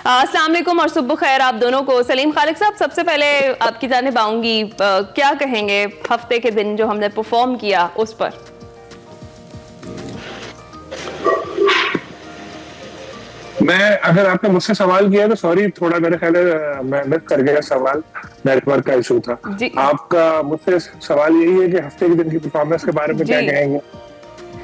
अस्सलाम वालेकुम और सुबह खैर आप दोनों को। सलीम खालिक साहब, सबसे पहले आपकी जानिब आऊंगी, क्या कहेंगे हफ्ते के दिन जो हमने परफॉर्म किया उस पर? मैं अगर आपने मुझसे सवाल किया तो सॉरी, थोड़ा मेरे ख्याल है मैं मिस कर गया सवाल, नेटवर्क का इशू था। आपका मुझसे सवाल यही है कि हफ्ते के दिन की परफॉर्मेंस के बारे में क्या कहेंगे?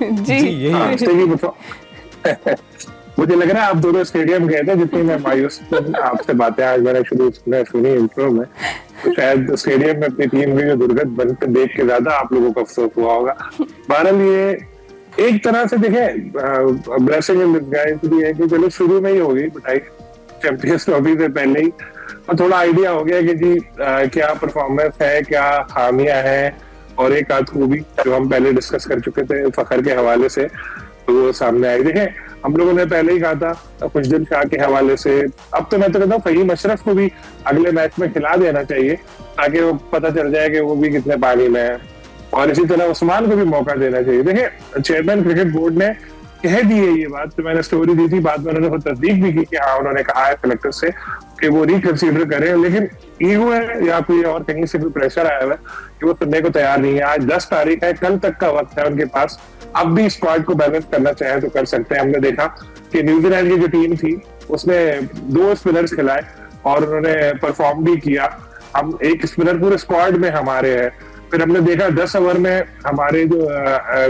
जी यही हफ्ते की मुझे लग रहा है आप दोनों स्टेडियम गए थे, जितनी मैं मायूस आपसे बातें आज मैंने सुनी इंट्रो में, तो शायद स्टेडियम में अपनी टीम की जो दुर्गत बनकर देख के ज्यादा आप लोगों को अफसोस हुआ होगा। बहरहाल ये एक तरह से देखें ब्लेसिंग इन डिस्गाइज भी है कि चलो शुरू में ही होगी मिठाई चैंपियंस ट्रॉफी से पहले ही, और थोड़ा आइडिया हो गया कि जी क्या परफॉर्मेंस है, क्या खामियां हैं, और एक आध खूबी जो हम पहले डिस्कस कर चुके थे फखर के हवाले से, तो वो सामने आई। देखें हम लोगों ने पहले ही कहा था खुशदिल शाह के हवाले से, अब तो मैं तो कहता हूँ फहीम अशरफ को भी अगले मैच में खिला देना चाहिए ताकि वो पता चल जाए कि वो भी कितने पानी में है, और इसी तरह उस्मान को भी मौका देना चाहिए। देखिए चेयरमैन क्रिकेट बोर्ड ने कह दी है ये बात, तो मैंने स्टोरी दी थी, बाद में उन्होंने तस्दीक भी की कि हाँ उन्होंने कहा है कलेक्टर से कि वो रिकंसीडर करें, लेकिन ईगो है या कोई और कहीं से भी प्रेशर आया हुआ है कि वो सुनने को तैयार नहीं है। आज 10 तारीख है, कल तक का वक्त है उनके पास, अब भी स्क्वाड को बैलेंस करना चाहे तो कर सकते हैं। हमने देखा कि न्यूजीलैंड की जो टीम थी उसने 2 स्पिनर्स खिलाए और उन्होंने परफॉर्म भी किया। हम एक स्पिनर पूरे स्क्वाड में हमारे है, फिर हमने देखा 10 ओवर में हमारे जो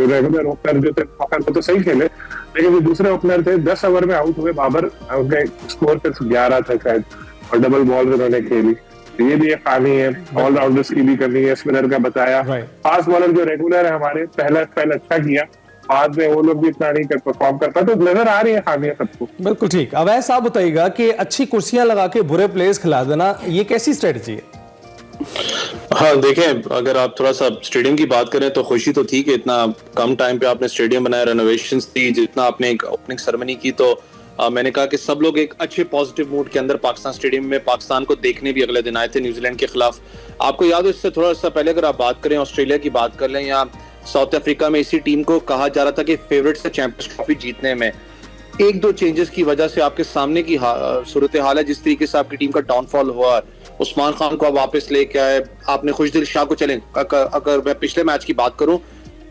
रेगुलर ओपनर जो थे फखर को तो सही खेले, लेकिन जो दूसरे ओपनर थे 10 ओवर में आउट हुए बाबर, उनके स्कोर फिर 11 था शायद, और डबल बॉल उन्होंने खेली। ये भी एक खामी है, ऑलराउंडर्स की भी कमी है, स्पिनर का बताया। फास्ट बॉलर जो रेगुलर है हमारे, पहला स्पेल अच्छा किया, बाद में वो लोग भी इतना नहीं कर परफॉर्म कर पाए, तो नजर आ रही है खामियां सबको। बिल्कुल ठीक। अब ऐसा आप बताइएगा कि अच्छी कुर्सियां लगा के बुरे प्लेयर्स खिला देना, ये कैसी स्ट्रेटजी है? हाँ देखें, अगर आप थोड़ा सा स्टेडियम की बात करें तो खुशी तो थी कि इतना कम टाइम पे आपने स्टेडियम बनाया, रेनोवेशंस थी, जितना आपने एक ओपनिंग सेरेमनी की, तो मैंने कहा कि सब लोग एक अच्छे पॉजिटिव मूड के अंदर पाकिस्तान स्टेडियम में पाकिस्तान को देखने भी अगले दिन आए थे न्यूजीलैंड के खिलाफ। आपको याद हो इससे थोड़ा सा पहले अगर आप बात करें ऑस्ट्रेलिया की बात कर लें या साउथ अफ्रीका में, इसी टीम को कहा जा रहा था कि फेवरेट से चैंपियंस ट्रॉफी जीतने में। 1-2 चेंजेस की वजह से आपके सामने की सूरत हाल है, जिस तरीके से आपकी टीम का डाउनफॉल हुआ, उस्मान खान को आप वापस लेके आए, आपने खुशदिल शाह को चले, अगर मैं पिछले मैच की बात करूं,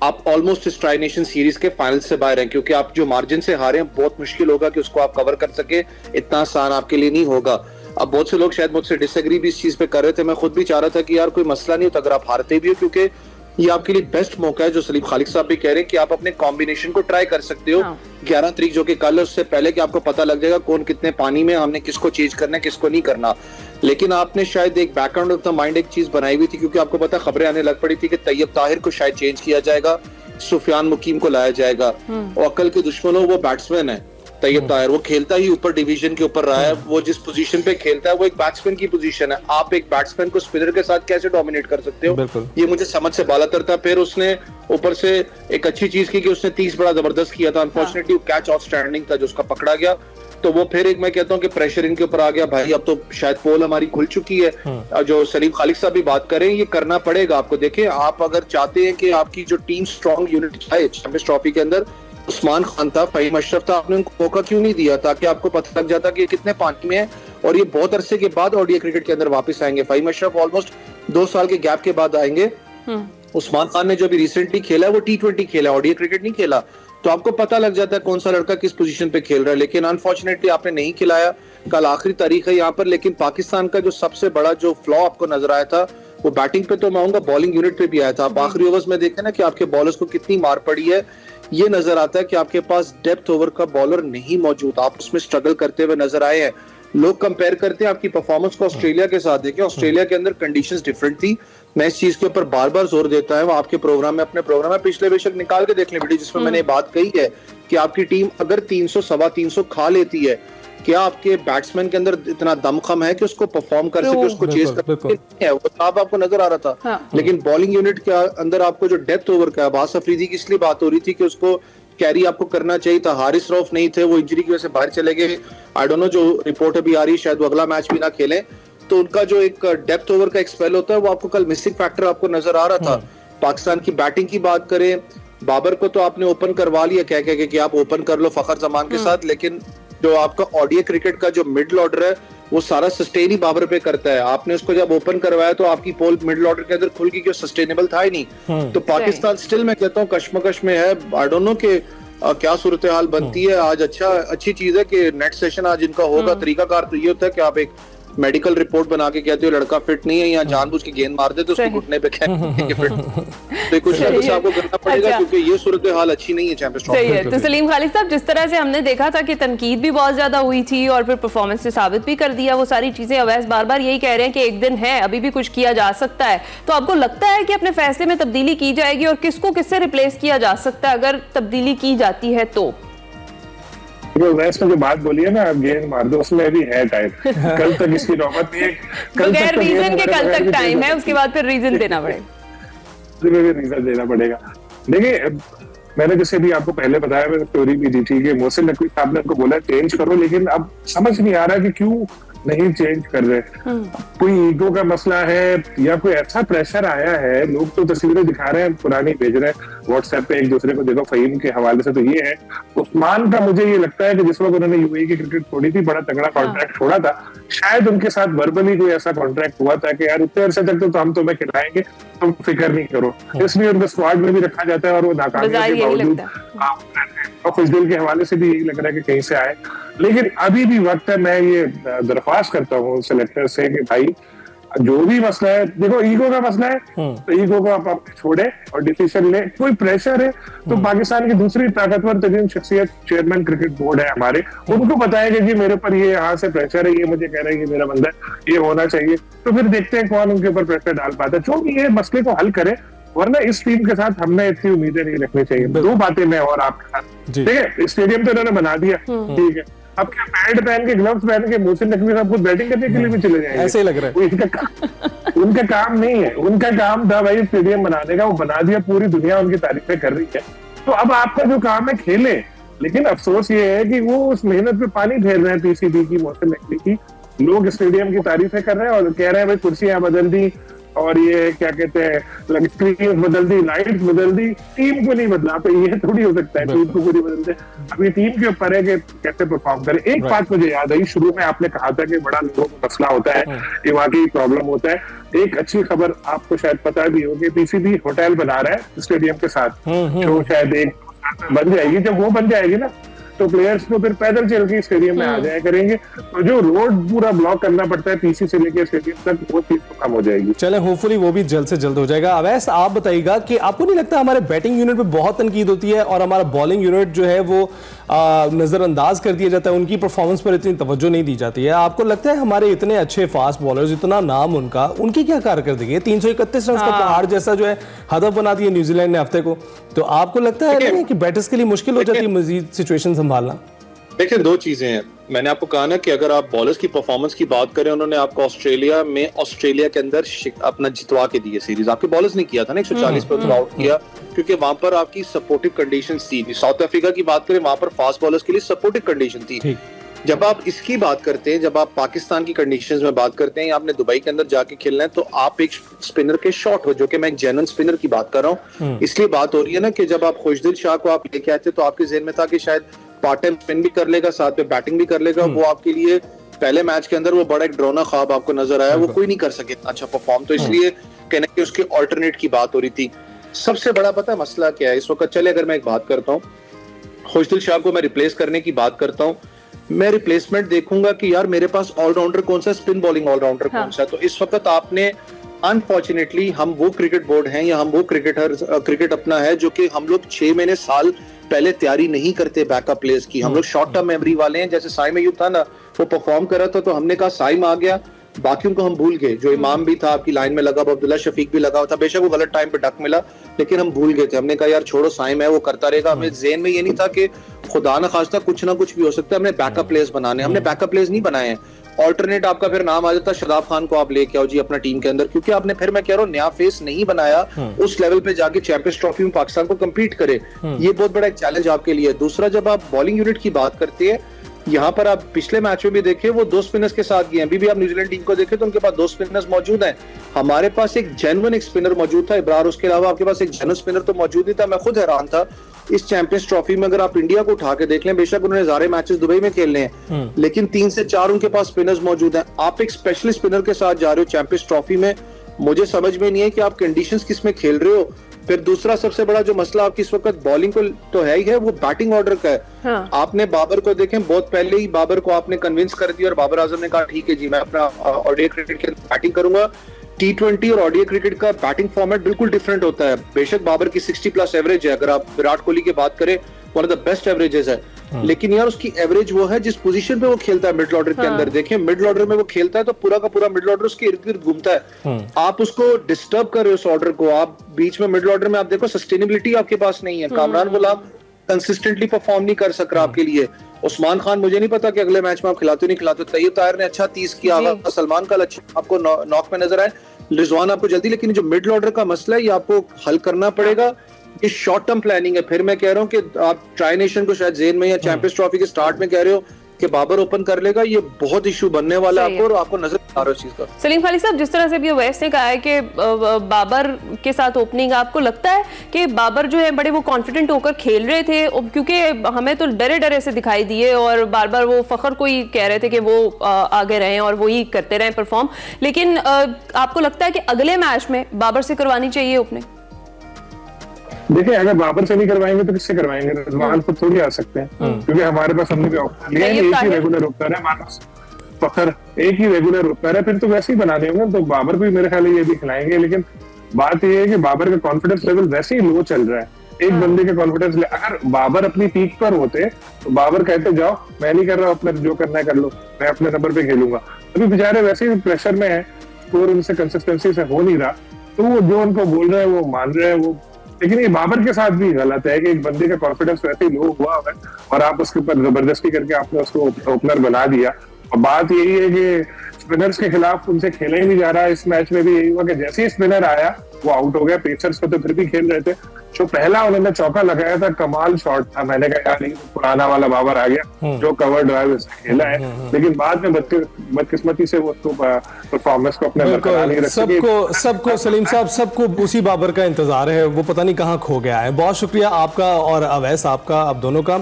आप ऑलमोस्ट इस ट्राई नेशन सीरीज के फाइनल से बाहर हैं, क्योंकि आप जो मार्जिन से हारे हैं बहुत मुश्किल होगा कि उसको आप कवर कर सके, इतना आसान आपके लिए नहीं होगा। अब बहुत से लोग शायद मुझसे डिसएग्री भी इस चीज पे कर रहे थे, मैं खुद भी चाह रहा था कि यार कोई मसला नहीं होता अगर आप हारते भी हो, क्योंकि ये आपके लिए बेस्ट मौका है, जो सलीम खालिक साहब भी कह रहे हैं कि आप अपने कॉम्बिनेशन को ट्राई कर सकते हो। 11 तारीख जो कि कल है, उससे पहले कि आपको पता लग जाएगा कौन कितने पानी में, हमने किसको चेंज करना है किसको नहीं करना। लेकिन आपने शायद एक बैकग्राउंड ऑफ द माइंड एक चीज बनाई हुई थी, क्योंकि आपको पता खबरें आने लग पड़ी थी कि तैयब ताहिर को शायद चेंज किया जाएगा, सुफियान मुकीम को लाया जाएगा, और अकल के दुश्मनों वो बैट्समैन है तैयब ताहिर, वो खेलता ही ऊपर डिवीजन के ऊपर रहा है, वो जिस पोजीशन पे खेलता है वो एक बैट्समैन की पोजीशन है। आप एक बैट्समैन को स्पिनर के साथ कैसे डोमिनेट कर सकते हो, ये मुझे समझ से बालातर था। फिर उसने ऊपर से एक अच्छी चीज की कि उसने 30 बड़ा जबरदस्त किया था, अनफॉर्चुनेटली वो कैच आउटस्टैंडिंग था जो उसका पकड़ा गया, तो वो फिर एक मैं कहता हूँ कि प्रेशर इनके ऊपर आ गया। भाई अब तो शायद पोल हमारी खुल चुकी है, जो सलीम खालिक साहब भी बात करें, ये करना पड़ेगा आपको। देखें आप अगर चाहते हैं कि आपकी जो टीम स्ट्रॉन्ग यूनिट है चैंपियंस ट्रॉफी के अंदर, उस्मान खान था, फहीम अशरफ था, आपने उनको मौका क्यों नहीं दिया ताकि आपको पता लग जाता कि ये कितने पानी में है, और ये बहुत अरसे के बाद ओडीआई क्रिकेट के अंदर वापस आएंगे। फहीम अशरफ ऑलमोस्ट 2 साल के गैप के बाद आएंगे। उस्मान खान ने जो अभी रिसेंटली खेला है वो T20 खेला, ओडीआई क्रिकेट नहीं खेला, तो आपको पता लग जाता है कौन सा लड़का किस पोजीशन पे खेल रहा है। लेकिन अनफॉर्चुनेटली आपने नहीं खिलाया, कल आखिरी तारीख है यहाँ पर। लेकिन पाकिस्तान का जो सबसे बड़ा जो फ्लॉ आपको नजर आया था वो बैटिंग पे तो मैं आऊंगा, बॉलिंग यूनिट पे भी आया था। आप आखिरी ओवर्स में देखें ना कि आपके बॉलर्स को कितनी मार पड़ी है, ये नजर आता है कि आपके पास डेप्थ ओवर का बॉलर नहीं मौजूद, आप उसमें स्ट्रगल करते हुए नजर आए हैं। लोग कंपेयर करते हैं आपकी परफॉर्मेंस को ऑस्ट्रेलिया के साथ, देखें ऑस्ट्रेलिया के अंदर कंडीशंस डिफरेंट थी, मैं इस चीज के ऊपर बार बार जोर देता हूं। आपके प्रोग्राम में, अपने प्रोग्राम में पिछले बेशक निकाल के देख लें वीडियो, जिसमें मैंने बात कही है कि आपकी टीम अगर 300 सवा 300 खा लेती है, क्या आपके बैट्समैन के अंदर इतना दमखम है कि उसको परफॉर्म कर सके, उसको चेज कर सके, वो साहब आपको नजर आ रहा था। हाँ। लेकिन बॉलिंग यूनिट के अंदर आपको जो डेप्थ ओवर का, अब्बास अफरीदी की इसलिए बात हो रही थी कि उसको कैरी आपको करना चाहिए था, हारिस रऊफ नहीं थे, वो इंजरी की वजह से बाहर चले गए। आई डोंट नो, जो रिपोर्ट अभी आ रही है शायद वो अगला मैच भी ना खेलें, तो उनका जो एक डेप्थ ओवर का एक स्पेल होता है वो आपको कल मिसिंग फैक्टर आपको नजर आ रहा था। पाकिस्तान की बैटिंग की बात करें, बाबर को तो आपने ओपन करवा लिया कह के कि आप ओपन कर लो फखर जमान के साथ, लेकिन जो आपका ओडीआई क्रिकेट का जो मिडिल ऑर्डर है वो सारा सस्टेन ही बाबर पे करता है। आपने उसको जब ओपन करवाया तो आपकी पोल मिडिल ऑर्डर के अंदर खुल गई, सस्टेनेबल था ही नहीं। तो पाकिस्तान स्टिल मैं कहता हूँ कश्मकश में है। आई डोंट नो कि क्या सूरत हाल बनती है। आज अच्छी चीज है कि नेट सेशन आज इनका होगा। तरीकाकार तो ये होता है कि आप एक मेडिकल रिपोर्ट बना के कहते हो लड़का फिट नहीं है, या जानबूझ के गेंद मार दे तो उसके घुटने पे कहते फिट। तो कुछ ना कुछ आपको करना पड़ेगा क्योंकि ये सूरत हाल अच्छी नहीं है चैंपियंस ट्रॉफी। सही है। तो सलीम खालिद साहब, जिस तरह से हमने देखा था कि तनकीद भी बहुत ज्यादा हुई थी और फिर परफॉर्मेंस ने साबित भी कर दिया वो सारी चीजें, अवैस बार बार यही कह रहे हैं कि एक दिन है, अभी भी कुछ किया जा सकता है। तो आपको लगता है कि अपने फैसले में तब्दीली की जाएगी और किसको किससे रिप्लेस किया जा सकता है अगर तब्दीली की जाती है तो? वैसे जो बात बोली है ना, आप गेंद मार दो, उसमें भी है टाइम। कल तक इसकी नौबत नहीं है। बगैर रीजन के कल तक टाइम है, उसके बाद फिर रीजन देना पड़ेगा। रीजन देना पड़ेगा। देखिए, मैंने जैसे भी आपको पहले बताया, मैंने स्टोरी भी दी थी कि मोहसिन नकवी साहब ने उनको बोला चेंज करो, लेकिन अब समझ नहीं आ रहा कि क्यों नहीं चेंज कर रहे। कोई ईगो का मसला है या कोई ऐसा प्रेशर आया है? लोग तो तस्वीरें दिखा रहे हैं, पुरानी भेज रहे हैं व्हाट्सएप पे एक दूसरे को, देखो फहीम के हवाले से तो ये है। उस्मान का मुझे ये लगता है कि जिस वक्त उन्होंने यूएई की क्रिकेट छोड़ी थी, बड़ा तगड़ा कॉन्ट्रैक्ट छोड़ा था, शायद उनके साथ वर्बली कोई ऐसा कॉन्ट्रैक्ट हुआ था कि यार उतने अरसे तक तो हम तुम्हें खिलाएंगे, तुम फिक्र नहीं करो। इसलिए उनको स्क्वाड में भी रखा जाता है और वो नाकामी के बावजूद और खुशदिल के हवाले से भी यही लग रहा है कि कहीं से आए। लेकिन अभी भी वक्त है। मैं ये दरख्वास्त करता हूँ सेलेक्टर से कि भाई जो भी मसला है, देखो ईगो का मसला है तो ईगो को आप छोड़े और डिसीजन ले। कोई प्रेशर है तो पाकिस्तान की दूसरी ताकतवर तरीन शख्सियत चेयरमैन क्रिकेट बोर्ड है हमारे, उनको बताया कि जी मेरे पर ये यहाँ से प्रेशर है, ये मुझे कह रहे हैं कि मेरा बंदा ये होना चाहिए। तो फिर देखते हैं कौन उनके ऊपर प्रेशर डाल पाता है, जो भी ये मसले को हल करे। वरना इस टीम के साथ हमने इतनी उम्मीदें नहीं रखनी चाहिए। दो बातें मैं और आपके साथ, ठीक है, स्टेडियम तो इन्होंने बना दिया, ठीक है, अब क्या पैड पहन के ग्लव्स पहन के मोहसिन नकवी साहब खुद बैटिंग करने के लिए भी चले जाएंगे? ऐसे ही लग रहा है। उनका काम नहीं है, उनका काम था भाई स्टेडियम बनाने का, वो बना दिया, पूरी दुनिया उनकी तारीफें कर रही है। तो अब आपका जो काम है खेले। लेकिन अफसोस ये है कि वो उस मेहनत पे पानी फेर रहे हैं पीसीबी की, मोहसिन नकवी की। लोग स्टेडियम की तारीफें कर रहे हैं और कह रहे हैं भाई कुर्सियां बदल दी और ये क्या कहते हैं स्क्रीन बदल दी, लाइट्स बदल दी, टीम को नहीं बदला। तो ये थोड़ी हो सकता है टीम को पूरी बदल दे। अभी टीम के ऊपर है कि कैसे परफॉर्म करे। एक बात मुझे याद आई, शुरू में आपने कहा था कि बड़ा लोगों को मसला होता है, ये वाकई प्रॉब्लम होता है। एक अच्छी खबर आपको शायद पता भी होगी, पीसीबी होटल बना रहा है स्टेडियम के साथ, जो शायद एक बन जाएगी। जब वो बन जाएगी ना तो प्लेयर्स को फिर पैदल चल के स्टेडियम में आ जाया करेंगे। तो जो रोड पूरा ब्लॉक करना पड़ता है पीसी से लेकर स्टेडियम तक, वो चीज तो कम हो जाएगी। चले, होपफुली वो भी जल्द से जल्द हो जाएगा। अवैस, आप बताइएगा कि आपको नहीं लगता हमारे बैटिंग यूनिट पे बहुत तनकीद होती है और हमारा बॉलिंग यूनिट जो है वो नजरअंदाज कर दिया जाता है, उनकी परफॉर्मेंस पर इतनी तवज्जो नहीं दी जाती है? आपको लगता है हमारे इतने अच्छे फास्ट बॉलर्स, इतना नाम उनका, उनकी क्या कारकर्दगी है? 331 रन का पहाड़ जैसा जो है हदफ बना दिया न्यूजीलैंड ने हफ्ते को। तो आपको लगता है कि बैटर्स के लिए मुश्किल हो जाती है मजीद सिचुएशन संभालना? देखिए, दो चीजें हैं। मैंने आपको कहा ना कि अगर आप बॉलर्स की परफॉर्मेंस की बात करें, उन्होंने आपको ऑस्ट्रेलिया के अंदर अपना जितवा के दी है सीरीज। आपके बॉलर्स ने किया था ना 140 पे थ्रो आउट किया, क्योंकि वहां पर आपकी सपोर्टिव कंडीशंस थी। साउथ अफ्रीका की बात करें, वहां पर फास्ट बॉलर्स के लिए सपोर्टिव कंडीशन थी। जब आप इसकी बात करते हैं, जब आप पाकिस्तान की कंडीशंस में बात करते हैं, आपने दुबई के अंदर जाके खेलना है, तो आप एक स्पिनर के शॉट हो, जो कि मैं एक जेन्युइन स्पिनर की बात कर रहा हूँ। इसलिए बात हो रही है ना कि जब आप खुशदिल शाह को आप लेके आए थे तो आपके ज़हन में था कि शायद पार्ट टाइम स्पिन भी कर लेगा, साथ में बैटिंग भी कर लेगा। वो आपके लिए पहले मैच के अंदर वो बड़ा एक ड्रोना ख्वाब आपको नजर आया, वो कोई नहीं कर सके अच्छा परफॉर्म। तो इसलिए कहने की उसके ऑल्टरनेट की बात हो रही थी। सबसे बड़ा पता है मसला क्या है इस वक्त? चले, अगर मैं एक बात करता हूँ, खुशदिल शाह को मैं रिप्लेस करने की बात करता हूँ, मैं रिप्लेसमेंट देखूंगा कि यार मेरे पास ऑलराउंडर कौन सा, स्पिन बॉलिंग ऑलराउंडर कौन सा है। तो इस वक्त आपने अनफॉर्चुनेटली, हम वो क्रिकेट बोर्ड हैं या हम वो क्रिकेट अपना है जो कि हम लोग 6 महीने साल पहले तैयारी नहीं करते बैकअप प्लेयर्स की। हम लोग शॉर्ट टर्म मेमोरी वाले हैं। जैसे साइम अयूब था ना, वो परफॉर्म कर रहा था तो हमने कहा साइम आ गया, बाकियों को हम भूल गए। जो इमाम भी था आपकी लाइन में लगा, अब्दुल्ला शफीक भी लगा हुआ था, बेशक वो गलत टाइम पे डक मिला, लेकिन हम भूल गए थे। हमने कहा यार छोड़ो, साइम है वो करता रहेगा। हमें ज़हन में ये नहीं था कि खुदा न खास्ता कुछ ना कुछ भी हो सकता है, हमने बैकअप प्लेयर्स बनाने। हमने बैकअप प्लेयर्स नहीं बनाए हैं। ऑल्टरनेट आपका फिर नाम आ जाता है शादाब खान को आप लेके आओ जी अपना टीम के अंदर, क्योंकि आपने फिर मैं कह रहा हूँ नया फेस नहीं बनाया उस लेवल पे जाके चैंपियंस ट्रॉफी में पाकिस्तान को कम्पीट करे। ये बहुत बड़ा एक चैलेंज आपके लिए। दूसरा, जब आप बॉलिंग यूनिट की बात करते हैं, यहाँ पर आप पिछले मैच में भी देखे वो 2 स्पिनर्स के साथ गए। अभी भी आप न्यूजीलैंड टीम को देखें तो उनके पास 2 स्पिनर्स मौजूद हैं। हमारे पास एक जेन्युइन एक स्पिनर मौजूद था इब्रार, उसके अलावा आपके पास एक जेन्युइन स्पिनर तो मौजूद ही था। मैं खुद हैरान था इस चैंपियंस ट्रॉफी में अगर आप इंडिया को उठा के देख लें, बेशक उन्होंने सारे मैचेस दुबई में खेलने हैं, लेकिन 3 से 4 उनके पास स्पिनर्स मौजूद हैं। आप एक स्पेशलिस्ट स्पिनर के साथ जा रहे हो चैंपियंस ट्रॉफी में, मुझे समझ में नहीं है कि आप कंडीशंस किसमें खेल रहे हो। फिर दूसरा सबसे बड़ा जो मसला आपकी इस वक्त बॉलिंग को तो है ही है, वो बैटिंग ऑर्डर का है। हाँ। आपने बाबर को देखें, बहुत पहले ही बाबर को आपने कन्विंस कर दिया और बाबर आजम ने कहा ठीक है जी मैं अपना ओडीआई क्रिकेट के बैटिंग करूंगा। T20 और ओडीआई क्रिकेट का बैटिंग फॉर्मेट बिल्कुल डिफरेंट होता है। बेशक बाबर की 60+ एवरेज है, अगर आप विराट कोहली की बात करें one of the best averages है, लेकिन यार उसकी एवरेज वो है जिस पोजीशन पे वो खेलता है मिडिल ऑर्डर के अंदर। देखिए मिडिल ऑर्डर में वो खेलता है तो पूरा का पूरा मिडिल ऑर्डर उसके इर्द गिर्द घूमता है। आप उसको डिस्टर्ब कर रहे हो उस ऑर्डर को, आप बीच में मिडिल ऑर्डर में आप देखो सस्टेनेबिलिटी आपके पास नहीं है। कामरान गुलाम कंसिस्टेंटली परफॉर्म नहीं कर सक रहा आपके लिए। उस्मान खान मुझे नहीं पता कि अगले मैच में आप खिलाते नहीं खिलाते। तैयब ताहिर ने अच्छा 30 किया, सलमान का अच्छा आपको नॉक में नजर आए, रिजवान आपको जल्दी, लेकिन जो मिडिल ऑर्डर का मसला है ये आपको हल करना पड़ेगा। ये शॉर्ट टर्म प्लानिंग है। फिर मैं कह रहा हूँ कि आप ट्राई नेशन को शायद जेन में या चैंपियंस ट्रॉफी के स्टार्ट में कह रहे हो कि बाबर ओपन कर लेगा, ये बहुत इशू बनने वाला है आपको, और आपको नजर आ रहा है इस चीज का। सलीम खालिद साहब, जिस तरह से अभी अवैस ने कहा है कि बाबर के साथ ओपनिंग, आपको लगता है कि बाबर जो है बड़े वो कॉन्फिडेंट होकर खेल रहे थे? क्योंकि हमें तो डरे डरे से दिखाई दिए और बार बार वो फखर को ही कह रहे थे कि वो आगे रहें और वही करते रहें परफॉर्म, लेकिन आपको लगता है कि अगले मैच में बाबर से करवानी चाहिए ओपनिंग? देखिए अगर बाबर से नहीं करवाएंगे तो किससे करवाएंगे? रिजवान खुद थोड़ी आ सकते हैं, क्योंकि हमारे पास हमने भी ऑप्शन लिया है, एक ही रेगुलर ओपनर है हमारे पास, फखर एक ही रेगुलर ओपनर है। फिर तो वैसे ही बना देंगे तो बाबर भी मेरे ख्याल ये भी खिलाएंगे। लेकिन बात ये है कि बाबर का कॉन्फिडेंस लेवल वैसे ही लो चल रहा है। एक बंदे के कॉन्फिडेंस, अगर बाबर अपनी पीक पर होते तो बाबर कहते जाओ मैं नहीं कर रहा अपना, जो करना है कर लो, मैं अपने नंबर पे खेलूंगा। अभी बेचारे वैसे ही प्रेशर में है, स्कोर उनसे कंसिस्टेंसी से हो नहीं रहा, तो वो जो उनको बोल रहे हैं वो मान रहे हैं वो। लेकिन ये बाबर के साथ भी गलत है कि एक बंदे का कॉन्फिडेंस वैसे ही लो हुआ है और आप उसके ऊपर जबरदस्ती करके आपने उसको ओपनर बना दिया। और बात यही है कि स्पिनर्स के खिलाफ उनसे खेला ही नहीं जा रहा। इस मैच में भी यही हुआ कि जैसे ही स्पिनर आया वो आउट हो गया। पेसर्स पे तो फिर भी खेल रहे थे। जो पहला उन्होंने चौका लगाया था कमाल शॉट था, मैंने कहा यार पुराना वाला बाबर आ गया जो कवर ड्राइव खेला है, लेकिन बाद में बदकिस्मती से वो परफॉर्मेंस को अपने बरकरार नहीं रख सके। सबको सलीम साहब, सबको उसी बाबर का इंतजार है, वो पता नहीं कहाँ खो गया है। बहुत शुक्रिया आपका और अवैस आपका, आप दोनों का।